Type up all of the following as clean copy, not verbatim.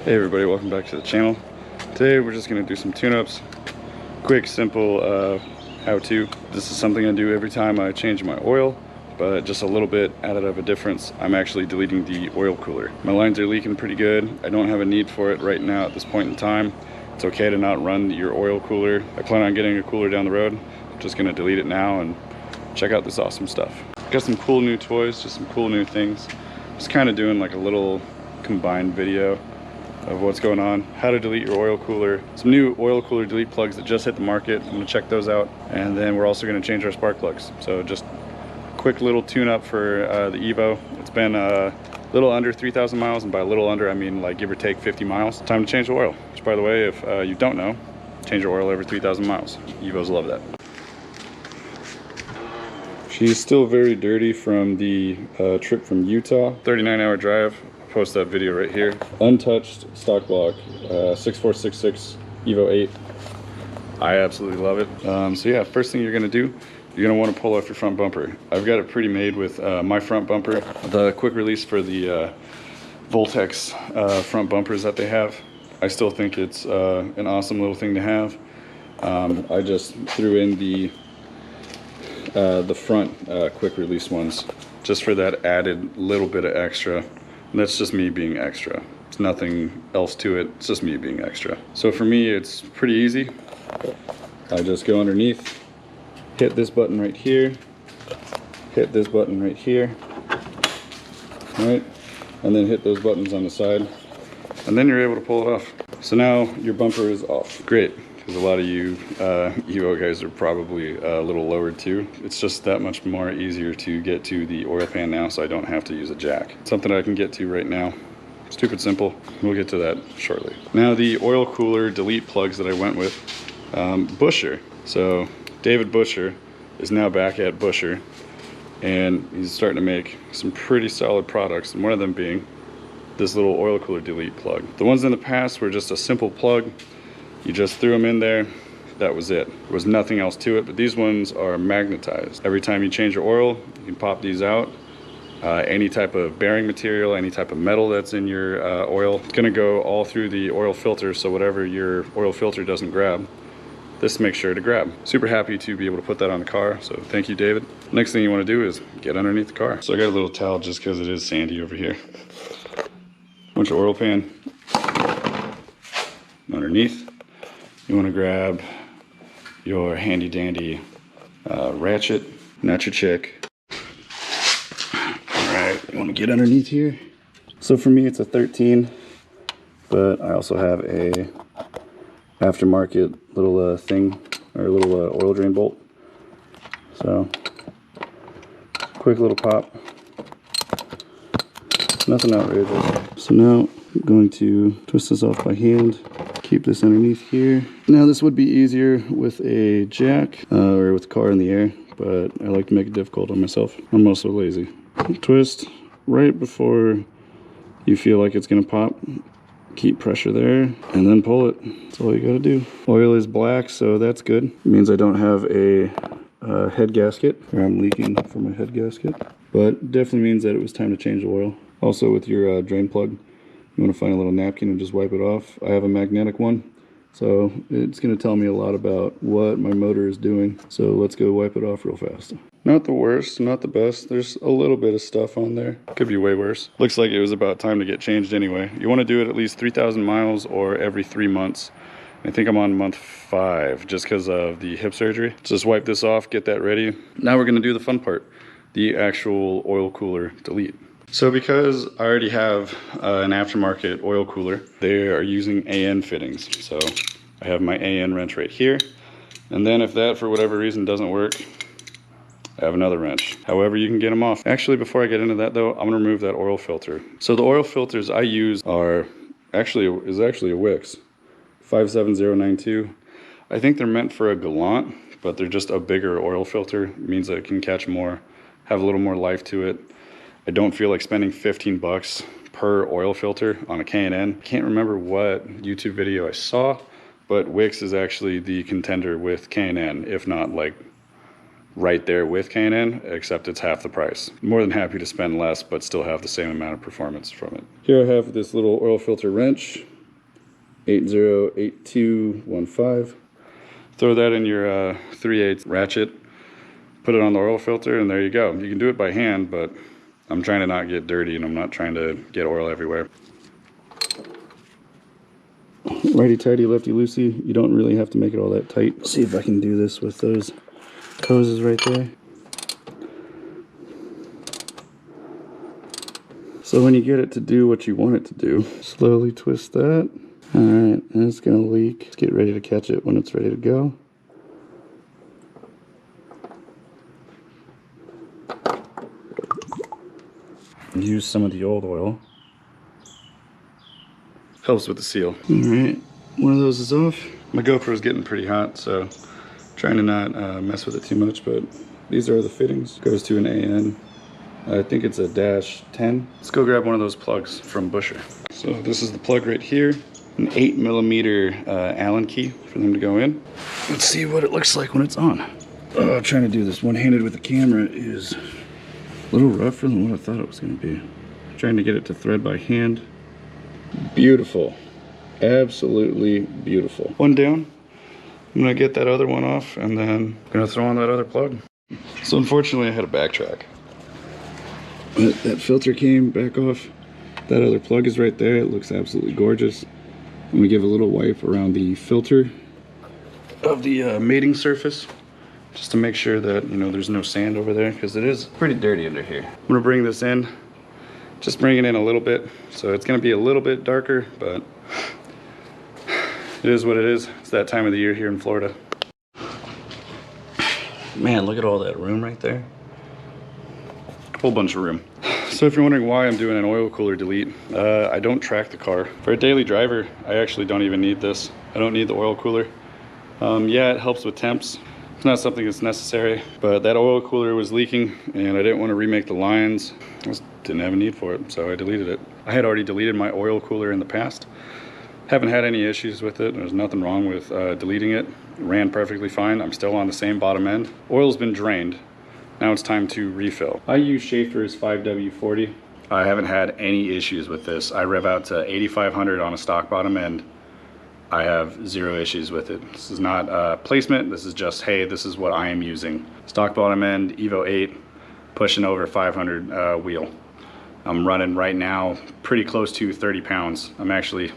Hey everybody, welcome back to the channel. Today we're just going to do some tune-ups. Quick, simple how-to. This is something I do every time I change my oil, but just a little bit added of a difference. I'm actually deleting the oil cooler. My lines are leaking pretty good. I don't have a need for it right now at this point in time. It's okay to not run your oil cooler. I plan on getting a cooler down the road. I'm just going to delete it now and check out this awesome stuff. Got some cool new toys, just some cool new things. Just kind of doing like a little combined video of what's going on, how to delete your oil cooler, some new oil cooler delete plugs that just hit the market. I'm gonna check those out, and then we're also gonna change our spark plugs. So just a quick little tune up for the Evo. It's been a little under 3,000 miles, and by a little under I mean like give or take 50 miles. Time to change the oil, which by the way, if you don't know, change your oil every 3,000 miles. Evos love that. She's still very dirty from the trip from Utah, 39-hour drive. Post that video right here. Untouched stock block, 6466 Evo 8. I absolutely love it. So yeah, first thing you're gonna do, you're gonna want to pull off your front bumper. I've got it pre-made with my front bumper, the quick release for the Voltex front bumpers that they have. I still think it's an awesome little thing to have. I just threw in the front quick release ones just for that added little bit of extra. And that's just me being extra. There's nothing else to it. It's just me being extra. So for me, it's pretty easy. I just go underneath, hit this button right here, hit this button right here, right? And then hit those buttons on the side. And then you're able to pull it off. So now your bumper is off. Great, because a lot of you Evo guys are probably a little lowered too. It's just that much more easier to get to the oil pan now, so I don't have to use a jack. It's something I can get to right now. Stupid simple. We'll get to that shortly. Now the oil cooler delete plugs that I went with, Buschur. So David Buschur is now back at Buschur, and he's starting to make some pretty solid products, and one of them being this little oil cooler delete plug. The ones in the past were just a simple plug. You just threw them in there, that was it. There was nothing else to it, but these ones are magnetized. Every time you change your oil, you can pop these out. Any type of bearing material, any type of metal that's in your oil, it's gonna go all through the oil filter, so whatever your oil filter doesn't grab, this makes sure to grab. Super happy to be able to put that on the car, so thank you, David. Next thing you wanna do is get underneath the car. So I got a little towel just because it is sandy over here. Bunch of oil pan underneath. You want to grab your handy dandy ratchet, not your chick. Alright, you want to get underneath here. So for me it's a 13, but I also have a aftermarket little thing, or a little oil drain bolt. So, quick little pop. Nothing outrageous. So now I'm going to twist this off by hand. Keep this underneath here. Now this would be easier with a jack or with the car in the air, but I like to make it difficult on myself. I'm also lazy. Twist right before you feel like it's gonna pop. Keep pressure there and then pull it. That's all you gotta do. Oil is black, so that's good. It means I don't have a head gasket, or I'm leaking from my head gasket, but definitely means that it was time to change the oil. Also with your drain plug, you want to find a little napkin and just wipe it off. I have a magnetic one, so it's going to tell me a lot about what my motor is doing. So let's go wipe it off real fast. Not the worst, not the best. There's a little bit of stuff on there. Could be way worse. Looks like it was about time to get changed anyway. You want to do it at least 3,000 miles or every 3 months. I think I'm on month 5 just because of the hip surgery. Just wipe this off, get that ready. Now we're going to do the fun part, the actual oil cooler delete. So because I already have an aftermarket oil cooler, they are using AN fittings. So I have my AN wrench right here. And then if that for whatever reason doesn't work, I have another wrench. However you can get them off. Actually, before I get into that though, I'm gonna remove that oil filter. So the oil filters I use is actually a Wix 57092. I think they're meant for a Gallant, but they're just a bigger oil filter. It means that it can catch more, have a little more life to it. I don't feel like spending 15 bucks per oil filter on a K&N. Can't remember what YouTube video I saw, but Wix is actually the contender with K&N, if not like right there with K&N, except it's half the price. More than happy to spend less, but still have the same amount of performance from it. Here I have this little oil filter wrench. 808215. Throw that in your 3/8 ratchet, put it on the oil filter, and there you go. You can do it by hand, but I'm trying to not get dirty and I'm not trying to get oil everywhere. Righty tighty, lefty loosey. You don't really have to make it all that tight. Let's see if I can do this with those hoses right there. So when you get it to do what you want it to do, slowly twist that. All right, and it's gonna leak. Let's get ready to catch it when it's ready to go. Use some of the old oil. Helps with the seal. All right, one of those is off. My GoPro is getting pretty hot, so trying to not mess with it too much, but these are the fittings. Goes to an AN. I think it's a -10. Let's go grab one of those plugs from Buschur. So this is the plug right here. An 8mm Allen key for them to go in. Let's see what it looks like when it's on. Oh, trying to do this one-handed with the camera is a little rougher than what I thought it was going to be. Trying to get it to thread by hand. Beautiful. Absolutely beautiful. One down. I'm going to get that other one off and then I'm going to throw on that other plug. So unfortunately I had to backtrack. That filter came back off. That other plug is right there. It looks absolutely gorgeous. I'm gonna give a little wipe around the filter of the mating surface, just to make sure that, you know, there's no sand over there, because it is pretty dirty under here. I'm gonna bring this in, just bring it in a little bit. So it's gonna be a little bit darker, but it is what it is. It's that time of the year here in Florida. Man, look at all that room right there. Whole bunch of room. So if you're wondering why I'm doing an oil cooler delete, I don't track the car. For a daily driver, I actually don't even need this. I don't need the oil cooler. Yeah, it helps with temps. It's not something that's necessary, but that oil cooler was leaking and I didn't want to remake the lines. I just didn't have a need for it, so I deleted it. I had already deleted my oil cooler in the past. Haven't had any issues with it. There's nothing wrong with deleting it. It ran perfectly fine. I'm still on the same bottom end. Oil's been drained. Now it's time to refill. I use Schaefer's 5W40. I haven't had any issues with this. I rev out to 8,500 on a stock bottom end. I have zero issues with it. This is not placement. This is just, hey, this is what I am using. Stock bottom end, Evo 8, pushing over 500 wheel. I'm running right now pretty close to 30 pounds. I'm actually,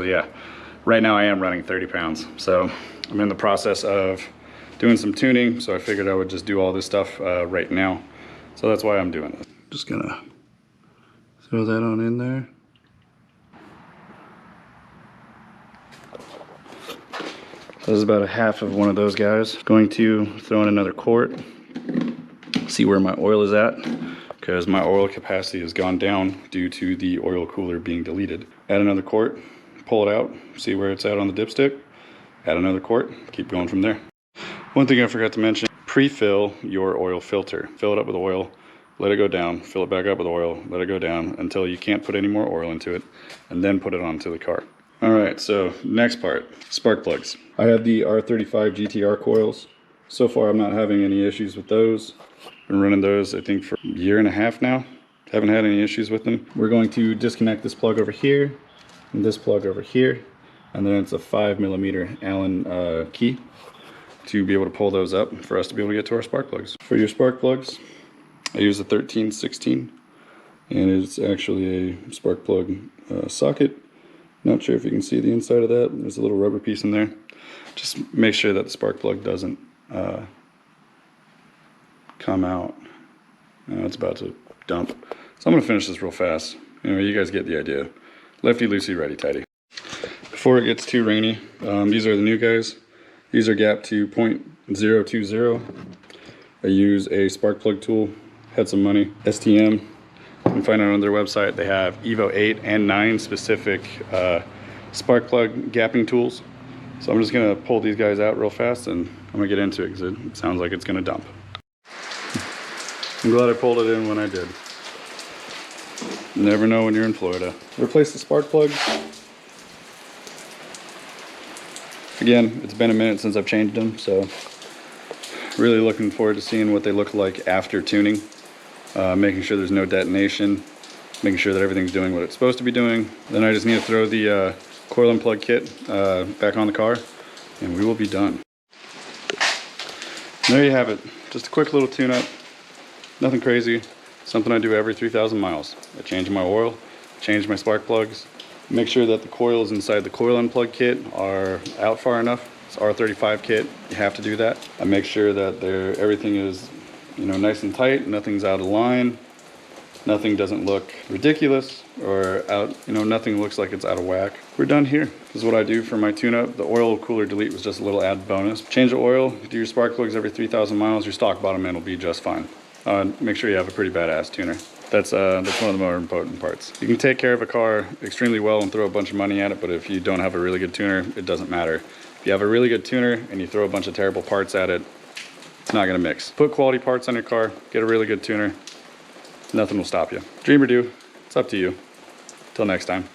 yeah. Right now I am running 30 pounds. So I'm in the process of doing some tuning, so I figured I would just do all this stuff right now. So that's why I'm doing it. Just gonna throw that on in there. This is about a half of one of those guys. Going to throw in another quart, see where my oil is at, because my oil capacity has gone down due to the oil cooler being deleted. Add another quart, pull it out, see where it's at on the dipstick, add another quart, keep going from there. One thing I forgot to mention, pre-fill your oil filter. Fill it up with oil, let it go down, fill it back up with oil, let it go down until you can't put any more oil into it, and then put it onto the car. All right, so next part, spark plugs. I have the R35 GTR coils. So far I'm not having any issues with those. Been running those I think for a year and a half now. Haven't had any issues with them. We're going to disconnect this plug over here, and this plug over here, and then it's a 5mm Allen key to be able to pull those up for us to be able to get to our spark plugs. For your spark plugs, I use a 1316, and it's actually a spark plug socket. Not sure if you can see the inside of that. There's a little rubber piece in there. Just make sure that the spark plug doesn't come out. It's about to dump. So I'm gonna finish this real fast. Anyway, you guys get the idea. Lefty loosey, righty tighty. Before it gets too rainy, these are the new guys. These are gapped to 0.020. I use a spark plug tool, had some money, STM. You can find it on their website. They have Evo 8 and 9 specific spark plug gapping tools. So I'm just gonna pull these guys out real fast and I'm gonna get into it because it sounds like it's gonna dump. I'm glad I pulled it in when I did. You never know when you're in Florida. Replace the spark plugs. Again, it's been a minute since I've changed them, so really looking forward to seeing what they look like after tuning. Making sure there's no detonation, making sure that everything's doing what it's supposed to be doing. Then I just need to throw the coil and plug kit back on the car, and we will be done. And there you have it. Just a quick little tune-up. Nothing crazy. Something I do every 3,000 miles. I change my oil, change my spark plugs, make sure that the coils inside the coil and plug kit are out far enough. It's R35 kit. You have to do that. I make sure that everything is, nice and tight. Nothing's out of line. Nothing doesn't look ridiculous or out, nothing looks like it's out of whack. We're done here. This is what I do for my tune-up. The oil cooler delete was just a little added bonus. Change the oil, do your spark plugs every 3,000 miles, your stock bottom end will be just fine. Make sure you have a pretty badass tuner. That's one of the more important parts. You can take care of a car extremely well and throw a bunch of money at it, but if you don't have a really good tuner, it doesn't matter. If you have a really good tuner and you throw a bunch of terrible parts at it, it's not gonna mix. Put quality parts on your car, get a really good tuner, nothing will stop you. Dream or do, it's up to you. Till next time.